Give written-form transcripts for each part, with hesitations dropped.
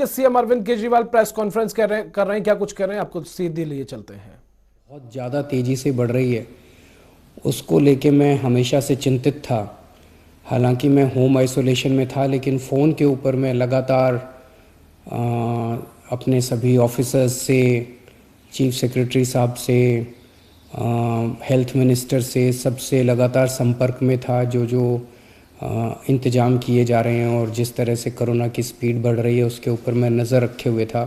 के CM Arvind Kejriwal press conference कर रहे हैं, क्या कुछ कर रहे हैं, आपको सीधे लिए चलते हैं। बहुत ज़्यादा तेज़ी से बढ़ रही है, उसको लेके मैं हमेशा से चिंतित था। हालांकि मैं होम आइसोलेशन में था, लेकिन फ़ोन के ऊपर मैं लगातार अपने सभी ऑफिसर्स से, चीफ सेक्रेटरी साहब से, हेल्थ मिनिस्टर से, सबसे लगातार संपर्क में था। जो जो इंतज़ाम किए जा रहे हैं और जिस तरह से कोरोना की स्पीड बढ़ रही है उसके ऊपर मैं नज़र रखे हुए था।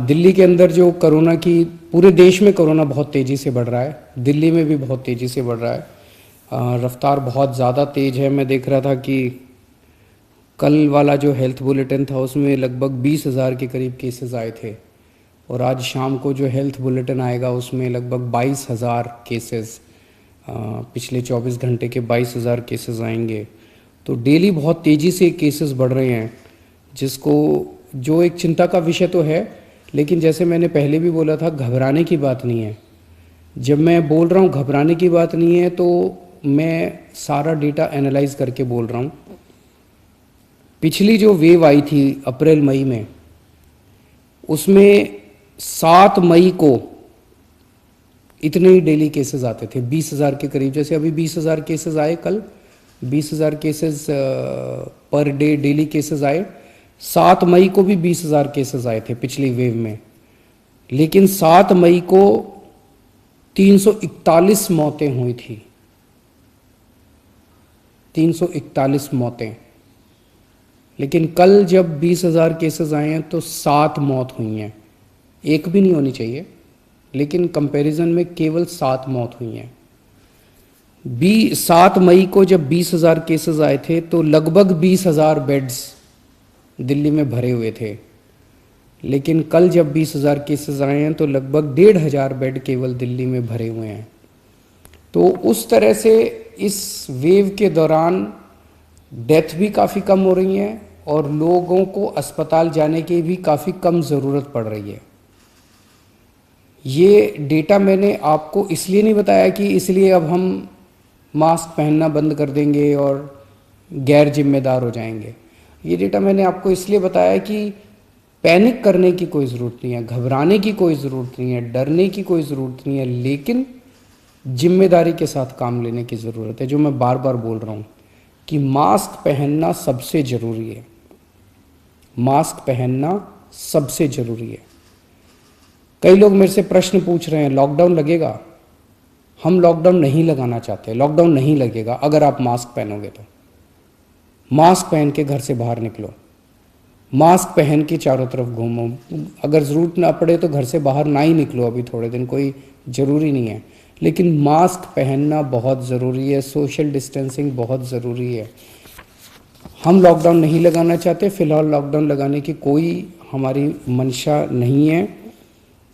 दिल्ली के अंदर जो कोरोना की, पूरे देश में कोरोना बहुत तेज़ी से बढ़ रहा है, दिल्ली में भी बहुत तेज़ी से बढ़ रहा है। रफ्तार बहुत ज़्यादा तेज़ है। मैं देख रहा था कि कल वाला जो हेल्थ बुलेटिन था उसमें लगभग 20,000 के करीब केसेस आए थे, और आज शाम को जो हेल्थ बुलेटिन आएगा उसमें लगभग 22,000 केसेस, पिछले 24 घंटे के 22,000 केसेस आएंगे। तो डेली बहुत तेज़ी से केसेस बढ़ रहे हैं, जिसको जो एक चिंता का विषय तो है, लेकिन जैसे मैंने पहले भी बोला था, घबराने की बात नहीं है। जब मैं बोल रहा हूँ घबराने की बात नहीं है, तो मैं सारा डेटा एनालाइज करके बोल रहा हूँ। पिछली जो वेव आई थी अप्रैल मई में, उसमें 7 मई को इतने ही डेली केसेस आते थे, 20,000 के करीब। जैसे अभी 20,000 केसेस आए, कल 20,000 cases per day daily cases आए। 7 मई को भी 20,000 केसेस आए थे पिछली वेव में, लेकिन 7 मई को 341 मौतें हुई थी। 341 मौतें। लेकिन कल जब 20,000 केसेस आए हैं तो 7 मौत हुई हैं। एक भी नहीं होनी चाहिए, लेकिन कंपैरिजन में केवल 7 मौत हुई हैं। 7 मई को जब 20,000 केसेस आए थे तो लगभग 20,000 बेड्स दिल्ली में भरे हुए थे, लेकिन कल जब 20,000 केसेस आए हैं तो लगभग 1,500 बेड केवल दिल्ली में भरे हुए हैं। तो उस तरह से इस वेव के दौरान डेथ भी काफ़ी कम हो रही हैं और लोगों को अस्पताल जाने की भी काफ़ी कम ज़रूरत पड़ रही है। ये डेटा मैंने आपको इसलिए नहीं बताया कि इसलिए अब हम मास्क पहनना बंद कर देंगे और गैर जिम्मेदार हो जाएंगे। ये डेटा मैंने आपको इसलिए बताया कि पैनिक करने की कोई ज़रूरत नहीं है, घबराने की कोई ज़रूरत नहीं है, डरने की कोई ज़रूरत नहीं है, लेकिन जिम्मेदारी के साथ काम लेने की ज़रूरत है। जो मैं बार बार बोल रहा हूँ कि मास्क पहनना सबसे ज़रूरी है। मास्क पहनना सबसे ज़रूरी है। कई लोग मेरे से प्रश्न पूछ रहे हैं, लॉकडाउन लगेगा? हम लॉकडाउन नहीं लगाना चाहते। लॉकडाउन नहीं लगेगा अगर आप मास्क पहनोगे तो। मास्क पहन के घर से बाहर निकलो, मास्क पहन के चारों तरफ घूमो। अगर ज़रूरत ना पड़े तो घर से बाहर ना ही निकलो, अभी थोड़े दिन कोई ज़रूरी नहीं है, लेकिन मास्क पहनना बहुत ज़रूरी है। सोशल डिस्टेंसिंग बहुत ज़रूरी है। हम लॉकडाउन नहीं लगाना चाहते, फ़िलहाल लॉकडाउन लगाने की कोई हमारी मंशा नहीं है,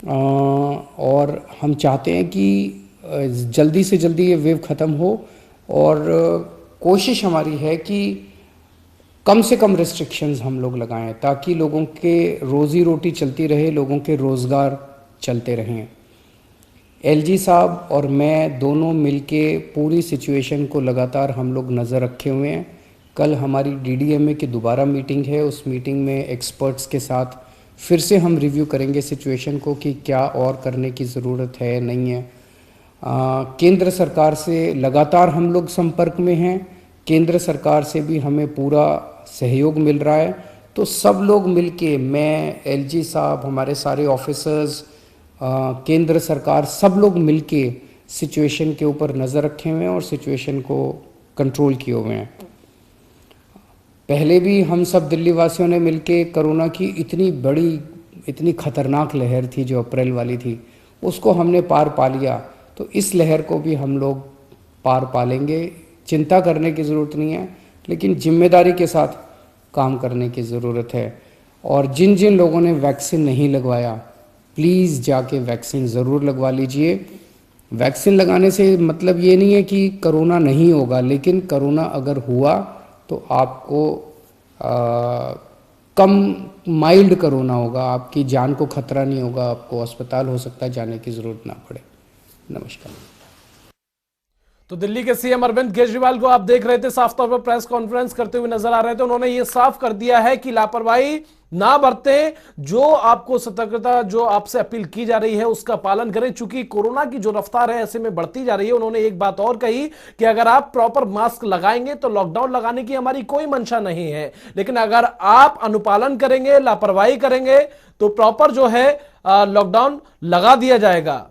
और हम चाहते हैं कि जल्दी से जल्दी ये वेव ख़त्म हो, और कोशिश हमारी है कि कम से कम रिस्ट्रिक्शंस हम लोग लगाएं ताकि लोगों के रोज़ी रोटी चलती रहे, लोगों के रोज़गार चलते रहें। एलजी साहब और मैं दोनों मिलके पूरी सिचुएशन को लगातार हम लोग नज़र रखे हुए हैं। कल हमारी डीडीएमए की दोबारा मीटिंग है, उस मीटिंग में एक्सपर्ट्स के साथ फिर से हम रिव्यू करेंगे सिचुएशन को कि क्या और करने की ज़रूरत है, नहीं है। केंद्र सरकार से लगातार हम लोग संपर्क में हैं, केंद्र सरकार से भी हमें पूरा सहयोग मिल रहा है। तो सब लोग मिलके, मैं, एलजी साहब, हमारे सारे ऑफिसर्स, केंद्र सरकार, सब लोग मिलके सिचुएशन के ऊपर नज़र रखे हुए हैं और सिचुएशन को कंट्रोल किए हुए हैं। पहले भी हम सब दिल्ली वासियों ने मिलके कोरोना की इतनी बड़ी, इतनी खतरनाक लहर थी जो अप्रैल वाली थी, उसको हमने पार पा लिया। तो इस लहर को भी हम लोग पार पा लेंगे। चिंता करने की ज़रूरत नहीं है, लेकिन जिम्मेदारी के साथ काम करने की ज़रूरत है। और जिन जिन लोगों ने वैक्सीन नहीं लगवाया, प्लीज़ जाके वैक्सीन ज़रूर लगवा लीजिए। वैक्सीन लगाने से मतलब ये नहीं है कि कोरोना नहीं होगा, लेकिन कोरोना अगर हुआ तो आपको कम माइल्ड कोरोना होगा, आपकी जान को खतरा नहीं होगा, आपको अस्पताल हो सकता है जाने की ज़रूरत ना पड़े। नमस्कार। तो दिल्ली के सीएम अरविंद केजरीवाल को आप देख रहे थे, साफ तौर पर प्रेस कॉन्फ्रेंस करते हुए नजर आ रहे थे। उन्होंने ये साफ कर दिया है कि लापरवाही ना बरतें, जो आपको सतर्कता जो आपसे अपील की जा रही है उसका पालन करें। चूंकि कोरोना की जो रफ्तार है ऐसे में बढ़ती जा रही है, उन्होंने एक बात और कही कि अगर आप प्रॉपर मास्क लगाएंगे तो लॉकडाउन लगाने की हमारी कोई मंशा नहीं है, लेकिन अगर आप अनुपालन करेंगे, लापरवाही करेंगे तो प्रॉपर जो है लॉकडाउन लगा दिया जाएगा।